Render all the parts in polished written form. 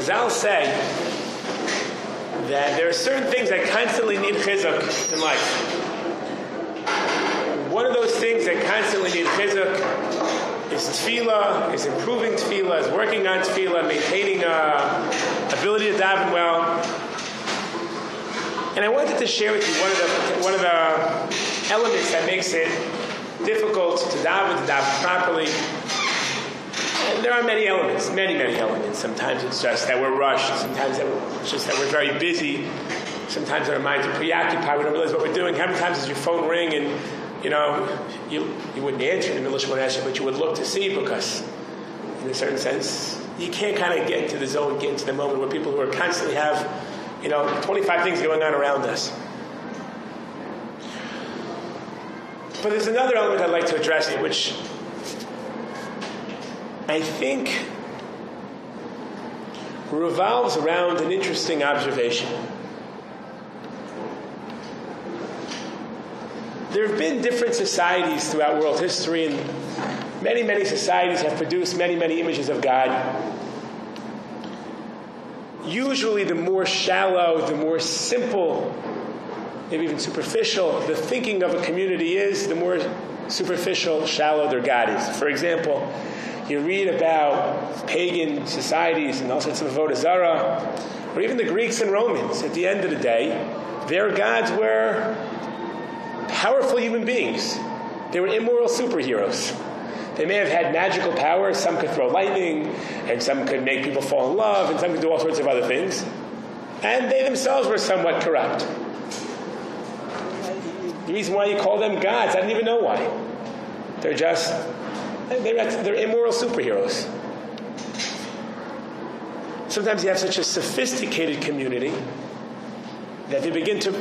Chazal say that there are certain things that constantly need chizuk in life. One of those things that constantly need chizuk is tefillah, is improving tefillah, is working on tefillah, maintaining ability to daven well. And I wanted to share with you one of the elements that makes it difficult to daven properly. And there are many elements, many elements. Sometimes it's just that we're rushed. Sometimes it's just that we're very busy. Sometimes our minds are preoccupied. We don't realize what we're doing. How many times does your phone ring and you wouldn't answer in the middle of one answer, but you would look to see, because in a certain sense, you can't kind of get into the zone, get into the moment where people who are constantly have 25 things going on around us. But there's another element I'd like to address, which I think revolves around an interesting observation. There have been different societies throughout world history, and many societies have produced many images of God. Usually the more shallow, the more simple, maybe even superficial the thinking of a community is, the more superficial, shallow their God is. For example, you read about pagan societies and all sorts of avodah zarah, or even the Greeks and Romans. At the end of the day, their gods were powerful human beings. They were immoral superheroes. They may have had magical powers. Some could throw lightning, and some could make people fall in love, and some could do all sorts of other things. And they themselves were somewhat corrupt. The reason why you call them gods, I don't even know why. They're immoral superheroes. Sometimes you have such a sophisticated community that they begin to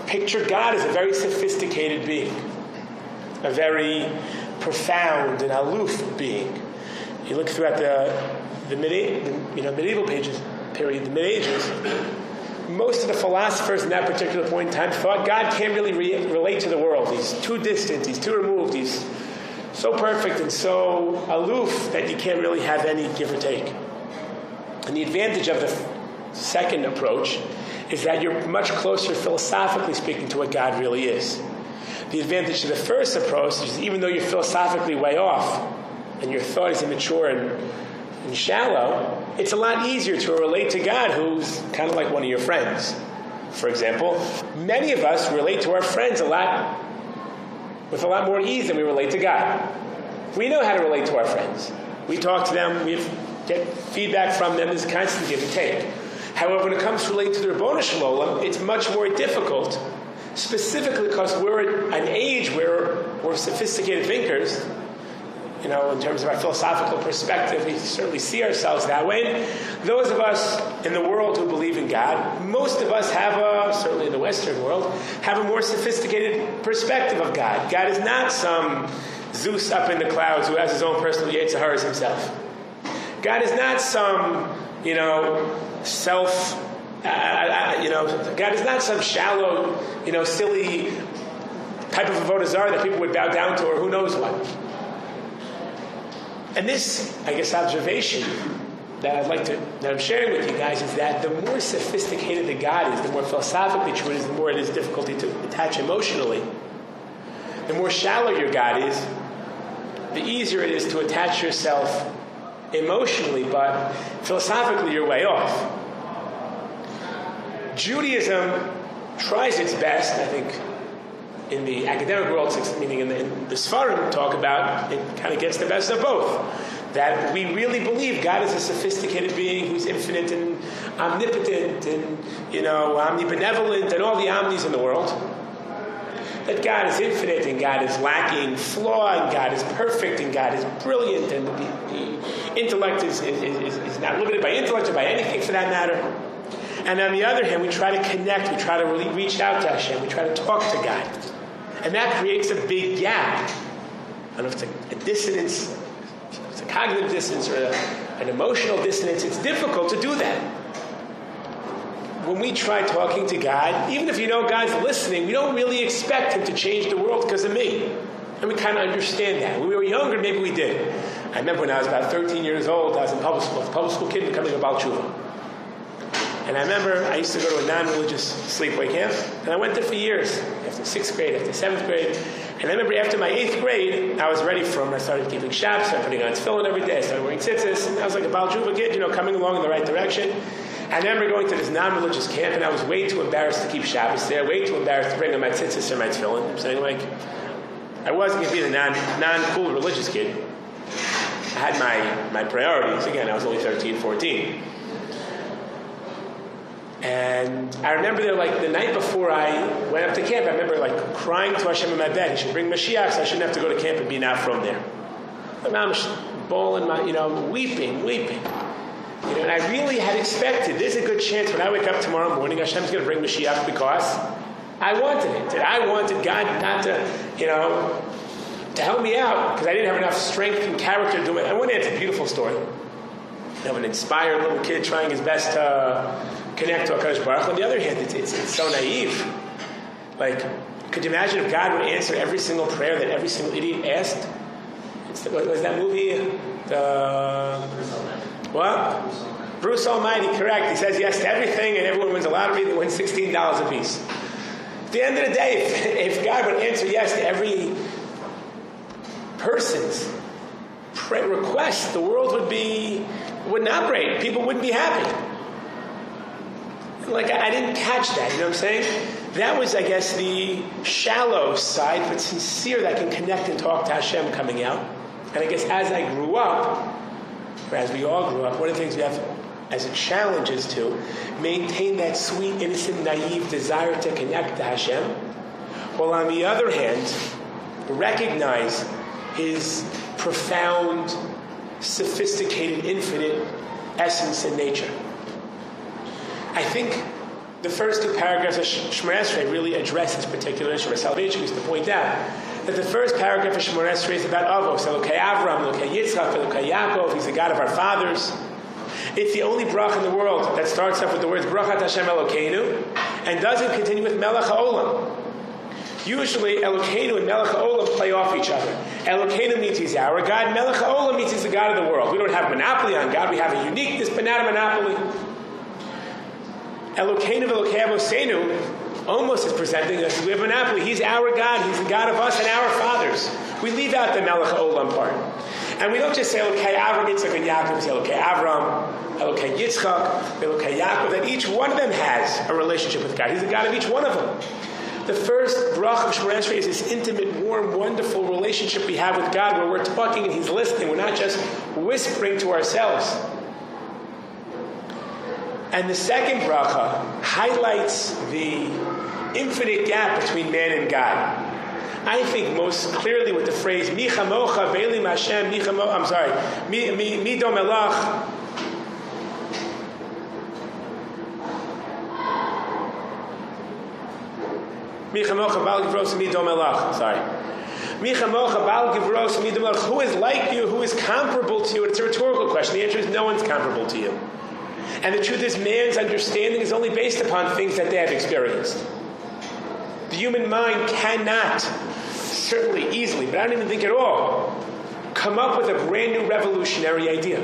picture God as a very sophisticated being, a very profound and aloof being. You look throughout the medieval period, the Mid Ages. Most of the philosophers in that particular point in time thought God can't really relate to the world. He's too distant. He's too removed. He's so perfect and so aloof that you can't really have any give or take. And the advantage of the second approach is that you're much closer, philosophically speaking, to what God really is. The advantage to the first approach is even though you're philosophically way off and your thought is immature and shallow, it's a lot easier to relate to God, who's kind of like one of your friends. For example, many of us relate to our friends with a lot more ease than we relate to God. We know how to relate to our friends. We talk to them, we get feedback from them, there's constant give and take. However, when it comes to relating to the Rabboni Shalom, it's much more difficult, specifically because we're at an age where we're sophisticated thinkers. In terms of our philosophical perspective, we certainly see ourselves that way. And those of us in the world who believe in God, most of us certainly in the Western world, have a more sophisticated perspective of God. God is not some Zeus up in the clouds who has his own personal Yetzer Haras himself. God is not some, God is not some shallow, silly type of avodah zarah that people would bow down to, or who knows what. And this, observation that I'm sharing with you guys is that the more sophisticated the God is, the more philosophically true it is, the more it is difficult to attach emotionally. The more shallow your God is, the easier it is to attach yourself emotionally, but philosophically you're way off. Judaism tries its best, I think, in the academic world, meaning in the Sfarim talk about, it kind of gets the best of both. That we really believe God is a sophisticated being who's infinite and omnipotent and, omnibenevolent and all the omnis in the world. That God is infinite and God is lacking flaw and God is perfect and God is brilliant and the intellect is not limited by intellect or by anything for that matter. And on the other hand, we try to connect, we try to really reach out to Hashem, we try to talk to God. And that creates a big gap. I don't know if it's a dissonance, it's a cognitive dissonance or an emotional dissonance. It's difficult to do that. When we try talking to God, even if God's listening, we don't really expect Him to change the world because of me. And we kind of understand that. When we were younger, maybe we did. I remember when I was about 13 years old, I was in public school. I was a public school kid becoming a Baal Tshuva. And I remember I used to go to a non-religious sleepaway camp, and I went there for years, after 6th grade, after 7th grade. And I remember after my 8th grade, I was ready for them. I started keeping Shabbos, started putting on tefillin every day, I started wearing tzitzis, and I was like a Baal Tshuva kid, coming along in the right direction. I remember going to this non-religious camp, and I was way too embarrassed to keep Shabbos there, way too embarrassed to bring on my tzitzis or my tefillin. I'm saying, I wasn't going to be the non-cool religious kid. I had my priorities. Again, I was only 13, 14. And I remember there, the night before I went up to camp, I remember, crying to Hashem in my bed. He should bring Mashiach so I shouldn't have to go to camp and be not from there. I'm bawling, weeping. And I really had expected, there's a good chance when I wake up tomorrow morning, Hashem's going to bring Mashiach because I wanted it. I wanted God not to, to help me out because I didn't have enough strength and character to do it. On one hand, it's a beautiful story of an inspired little kid trying his best to connect to HaKadosh Baruch Hu. On the other hand, it's so naive. Could you imagine if God would answer every single prayer that every single idiot asked? What was that movie? What? Bruce Almighty, correct. He says yes to everything, and everyone wins a lottery. They win $16 a piece. At the end of the day, if God would answer yes to every person's request, the world wouldn't operate. People wouldn't be happy. I didn't catch that, you know what I'm saying? That was, I guess, the shallow side, but sincere, that can connect and talk to Hashem coming out. And I guess as I grew up, or as we all grew up, one of the things we have as a challenge is to maintain that sweet, innocent, naive desire to connect to Hashem, while on the other hand, recognize His profound, sophisticated, infinite essence and nature. I think the first two paragraphs of Shemona Esrei really address this particular issue. Rav Soloveitchik used to point out that the first paragraph of Shemona Esrei is about Avos, Elokei Avram, Elokei Yitzchak, Elokei Yaakov. He's the God of our fathers. It's the only bracha in the world that starts off with the words Brachat Hashem Elokeinu and doesn't continue with Melech HaOlam. Usually, Elokeinu and Melech HaOlam play off each other. Elokeinu means He's our God. Melech HaOlam means He's the God of the world. We don't have a monopoly on God. We have a uniqueness, but not a monopoly. Elokeinu v'Elokei Avosenu almost is presenting us. We have a monopoly. He's our God. He's the God of us and our fathers. We leave out the Melech HaOlam part. And we don't just say Elokei Avram, Yitzchak, and Yaakov. We say Elokei Avram, Elokei Yitzchak, Elokei Yaakov. That each one of them has a relationship with God. He's the God of each one of them. The first bracha of Shemona Esrei is this intimate, warm, wonderful relationship we have with God where we're talking and He's listening. We're not just whispering to ourselves. And the second bracha highlights the infinite gap between man and God. I think most clearly with the phrase Mi chamocha ve'elim Hashem Mi do melach. Mi chamocha bal givros mi do melach. Sorry. Mi chamocha bal givros mi do melach. Who is like you? Who is comparable to you? It's a rhetorical question. The answer is no one's comparable to you. And the truth is, man's understanding is only based upon things that they have experienced. The human mind cannot, certainly easily, but I don't even think at all, come up with a brand new revolutionary idea.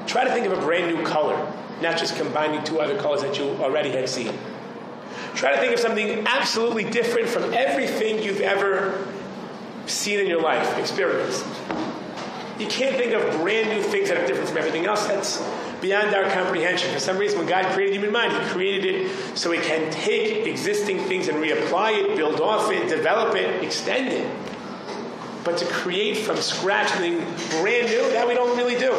Try to think of a brand new color, not just combining two other colors that you already had seen. Try to think of something absolutely different from everything you've ever seen in your life, experienced. You can't think of brand new things that are different from everything else. That's beyond our comprehension. For some reason, when God created the human mind, He created it so He can take existing things and reapply it, build off it, develop it, extend it. But to create from scratch something brand new, that we don't really do.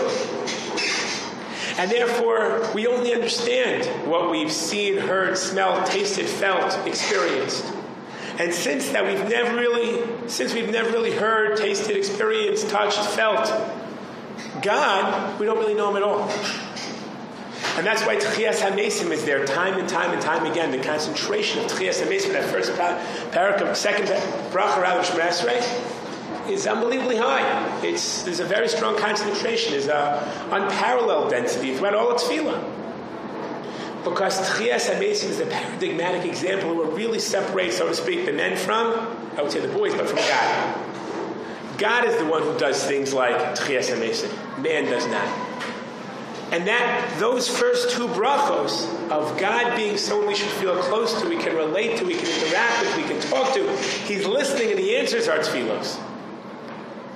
And therefore, we only understand what we've seen, heard, smelled, tasted, felt, experienced. And since we've never really heard, tasted, experienced, touched, felt God, we don't really know Him at all. And that's why Tchias HaMesim is there time and time and time again. The concentration of Tchias HaMesim, that first paragraph, second bracha of Shemona Esrei, is unbelievably high. There's a very strong concentration. There's an unparalleled density throughout all its tefillah. Because Tchias HaMesim is a paradigmatic example of what really separates, so to speak, the men from, I would say the boys, but from God. God is the one who does things like Tchias HaMesim. Man does not. And that those first two brachos of God being someone we should feel close to, we can relate to, we can interact with, we can talk to, He's listening and He answers our tefillos,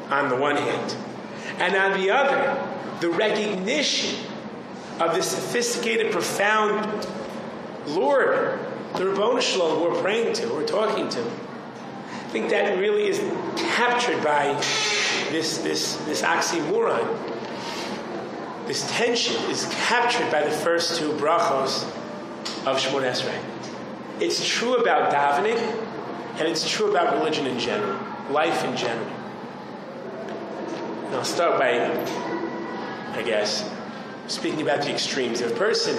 on the one hand. And on the other, the recognition of the sophisticated, profound Lord, the Ribono Shalom we're praying to, we're talking to. I think that really is captured by this oxymoron. This tension is captured by the first two brachos of Shemona Esrei. It's true about davening, and it's true about religion in general, life in general. And I'll start by, I guess, speaking about the extremes. If a person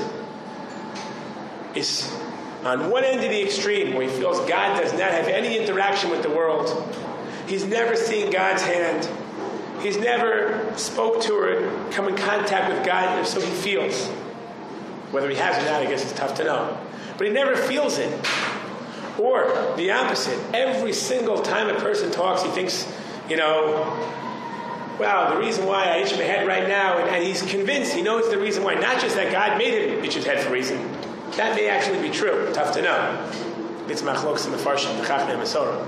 is on one end of the extreme where he feels God does not have any interaction with the world, he's never seen God's hand, he's never spoke to or come in contact with God, so he feels. Whether he has or not, I guess it's tough to know. But he never feels it. Or the opposite. Every single time a person talks, he thinks, wow, the reason why I itch my head right now, and he's convinced, he knows the reason why. Not just that God made him itch his head for a reason. That may actually be true. Tough to know. It's machlokes in the Farshim, the Chachmei Masorah.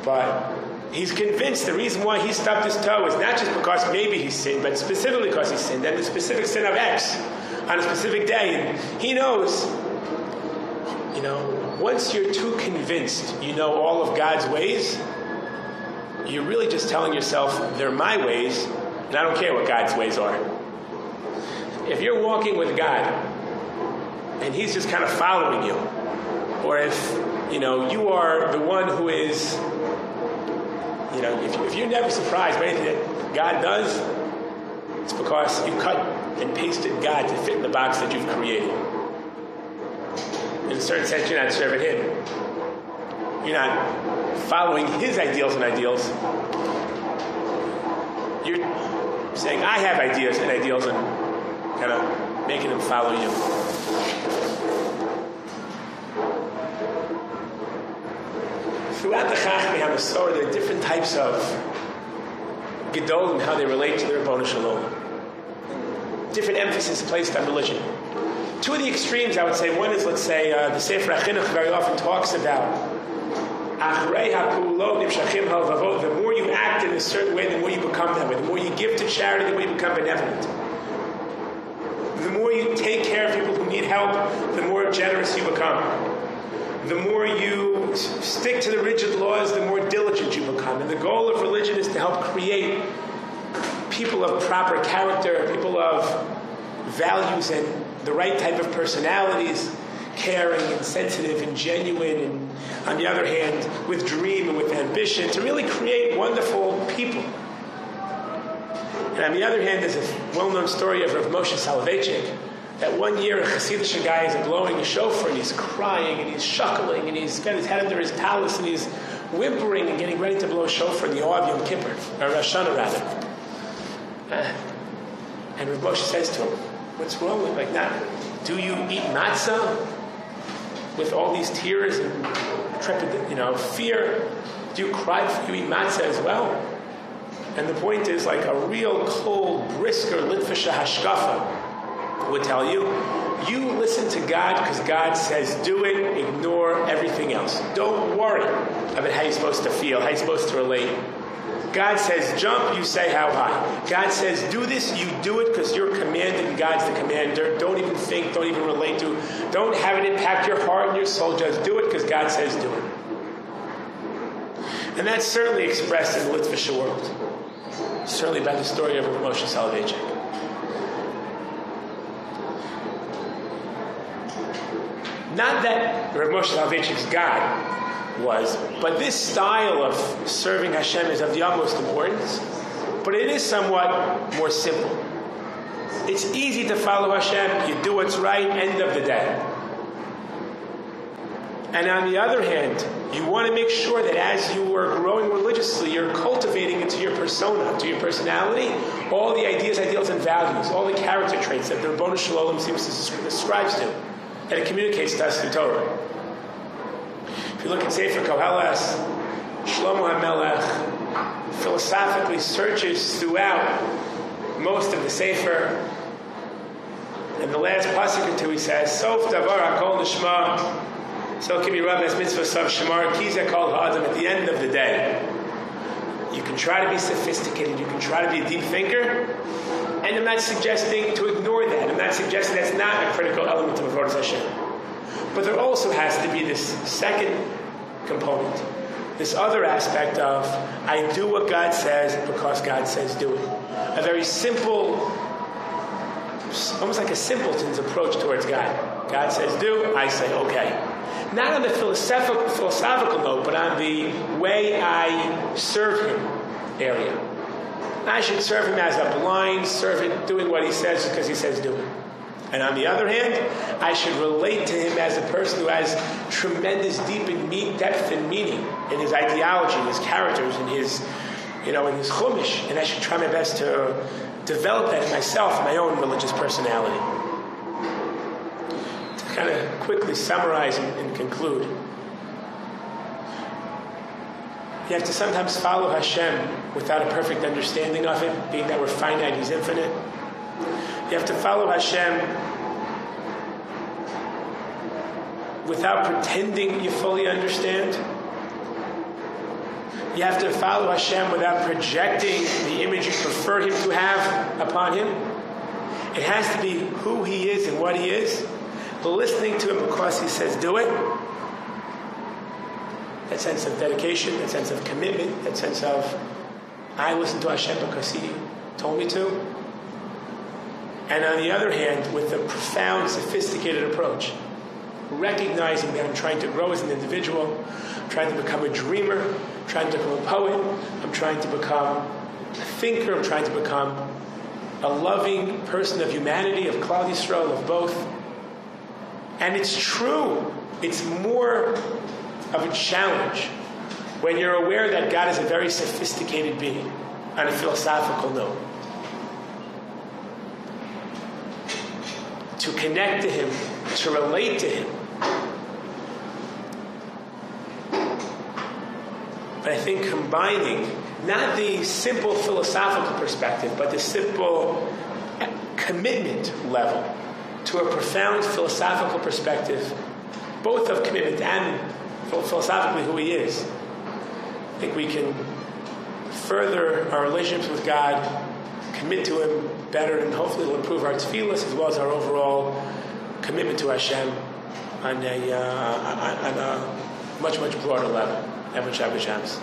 But he's convinced the reason why he stubbed his toe is not just because maybe he sinned, but specifically because he sinned, and the specific sin of X on a specific day. And he knows, once you're too convinced you know all of God's ways, you're really just telling yourself, they're my ways, and I don't care what God's ways are. If you're walking with God, and He's just kind of following you, or if, you are the one who is, if you're never surprised by anything that God does, it's because you cut and pasted God to fit in the box that you've created. In a certain sense, you're not serving Him. You're not following His ideals and ideals. You're saying, I have ideas and ideals, and kind of making them follow you. Throughout the Chachmei HaMasorah, there are different types of Gedolim, how they relate to the Ribono Shalom. Different emphasis placed on religion. Two of the extremes, I would say, one is, let's say, the Sefer HaChinuch very often talks about the more you act in a certain way, the more you become that way. The more you give to charity, the more you become benevolent. The more you take care of people who need help, the more generous you become. The more you stick to the rigid laws, the more diligent you become. And the goal of religion is to help create people of proper character, people of values and the right type of personalities, caring and sensitive and genuine, and on the other hand, with dream and with ambition, to really create wonderful people. And on the other hand, there's a well-known story of Rav Moshe Soloveitchik, that one year a Hasidic guy is blowing a shofar, and he's crying, and he's shuckling, and he's got his head under his talus, and he's whimpering and getting ready to blow a shofar in the Oav Yom Kippur, or Rosh Hashanah rather. And Rav Moshe says to him, what's wrong with do you eat matzah with all these tears and fear? Do you cry before you eat matzah as well? And the point is, like a real cold, brisker Litvisha hashkafa would tell you, you listen to God because God says do it, ignore everything else. Don't worry about how you're supposed to feel, how you're supposed to relate. God says jump, you say how high. God says do this, you do it because you're commanded and God's the commander. Don't even think, don't even relate to, don't have it impact your heart and your soul, just do it because God says do it. And that's certainly expressed in the Litvish world. Certainly by the story of Rav Moshe Soloveitchik. Not that Rav Moshe Soloveitchik's God was, but this style of serving Hashem is of the utmost importance, but it is somewhat more simple. It's easy to follow Hashem, you do what's right, end of the day. And on the other hand, you want to make sure that as you are growing religiously, you're cultivating into your persona, to your personality, all the ideas, ideals, and values, all the character traits that the Ribono Shalom seems to ascribes to, and it communicates to us through Torah. If you look at Sefer Koheles, Shlomo HaMelech philosophically searches throughout most of the Sefer. In the last pasuk or two, he says, Sof davar hakol nishma, so kibi rav es mitzvah sav shamar, kizeh kol ha'adam, at the end of the day. You can try to be sophisticated, you can try to be a deep thinker, and I'm not suggesting to ignore that. I'm not suggesting that's not a critical element of Avodas Hashem. But there also has to be this second component, this other aspect of, I do what God says because God says do it. A very simple, almost like a simpleton's approach towards God. God says do, I say okay. Not on the philosophical note, but on the way I serve Him area. I should serve Him as a blind servant, doing what He says because He says do it. And on the other hand, I should relate to Him as a person who has tremendous depth and meaning in his ideology, in his characters, in his, in his chumash, and I should try my best to develop that in myself, in my own religious personality. To kind of quickly summarize and conclude, you have to sometimes follow Hashem without a perfect understanding of Him, being that we're finite, He's infinite. You have to follow Hashem without pretending you fully understand. You have to follow Hashem without projecting the image you prefer Him to have upon Him. It has to be who He is and what He is, listening to Him because He says do it. That sense of dedication, that sense of commitment, that sense of I listen to Hashem because He told me to. And on the other hand, with a profound, sophisticated approach, recognizing that I'm trying to grow as an individual, I'm trying to become a dreamer, I'm trying to become a poet, I'm trying to become a thinker, I'm trying to become a loving person of humanity, of Klal Yisrael, of both. And it's true. It's more of a challenge when you're aware that God is a very sophisticated being on a philosophical note. To connect to Him, to relate to Him. But I think combining not the simple philosophical perspective, but the simple commitment level to a profound philosophical perspective, both of commitment and philosophically who He is, I think we can further our relationships with God, commit to Him better, and hopefully it'll improve our tefillas as well as our overall commitment to Hashem on a much, much broader level. Every Shabbos.